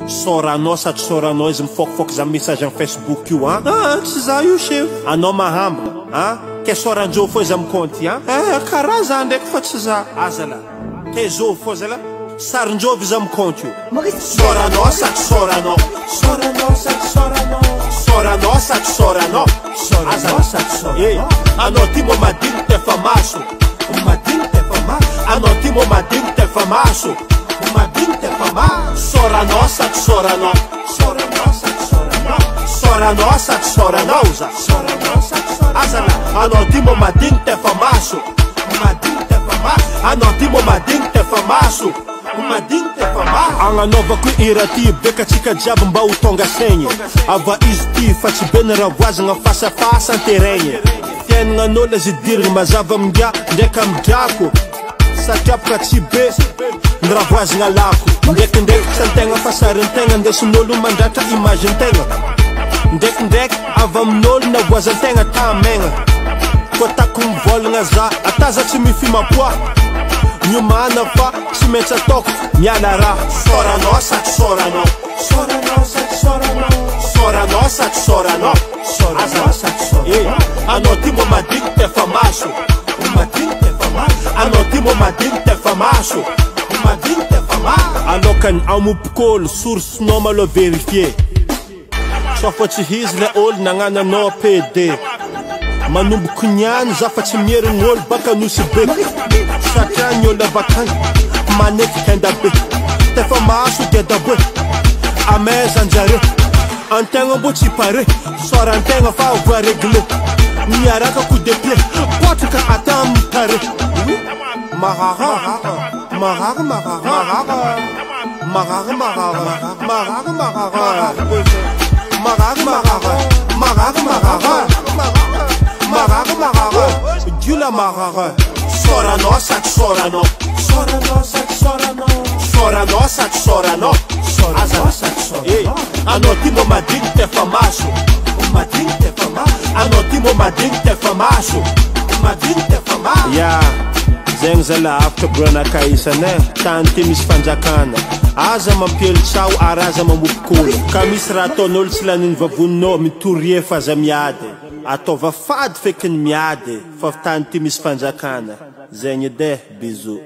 Soranao sady soranao izy mifokifoky za message am Facebook io an. Tsy za io chef. Anao mahamba an. Ke soranjô fô izy am compte an. Karaha za ndraiky fa tsy za. Azala. Ke zô fô zala. Sarinjôvy izy am compte io. Soranao sady soranao. Soranao sady soranao. Soranao sady soranao. Soranao sady soranao. Anao ty mo madigny tefa maso. Madigny tefa maso. Anao ty mo madigny tefa maso. Madigny tefa maso. Soranao sady soranao. Soranao sady soranao. Soranao sady soranao za. Soranao sady soranao. Azala. Anao ty mo madigny tefa maso. Madigny tefa maso. Anao ty mo madigny tefa maso. Madigny tefa maso. Agnanaovako hira ty beka tsika jiaby mba ho tonga saigny. Ava izy ty fa tsy be ny raha voazagna fasafasa anteregny. Fiaignan'olo azy dirigny mazava amingia ndraiky amidrako. Satria boka tsy be ny raha voazagna lako. Ndraikindraiky santegna fa sarintegna ndesin'olo mandratra imagentegna. Ndraikindraiky avy amin'olo na voazantegna tamegna. Koa tako mivolagna za ataza tsy mifimapoa. Niomana fa tsy maintsy ataoko miala raha. Soranao sady soranao. Soranao sady soranao. Soranao sady soranao. Soranao sady soranao. Anao ty mo madigny tefa maso. Madigny tefa maso. Anao ty mo madigny tefa maso. Madigny tefa maso. Alokany amompok'olo sourcenao malo vérifier. Sao fa tsy izy le olo nagnananao PD. Manomboky niany za fa tsy mierigny olo baka nosy be. Satria ny olo avakany maneky tenda be. Tefa maso deda be. Amezanjare antegna mbo tsy pare. Sorantegna fa voa réglé. Miaraka coup de pied potraka ata amin'ny tare. Marara marara marara marara marara marara marara marara marara marara marara marara marara Diula marara. Soranao sady soranao. Soranao sady soranao. Soranao sady soranao. Soranao sady soranao. Anao ty mo madigny tefa maso. Madigny tefa maso. Anao ty mo madigny tefa maso. Madigny tefa maso. Ya zegny zala afaka branaka isane. Tany ty misy fanjakana. Aza mampielo tsao ary aza mamompok'olo. Ka misy raha ataon'olo tsy laniny vavoninao mitorie fa aza miady. Ataova fady fekiny miady. Fa tany ty misy fanjakana. Zegny ede bisous.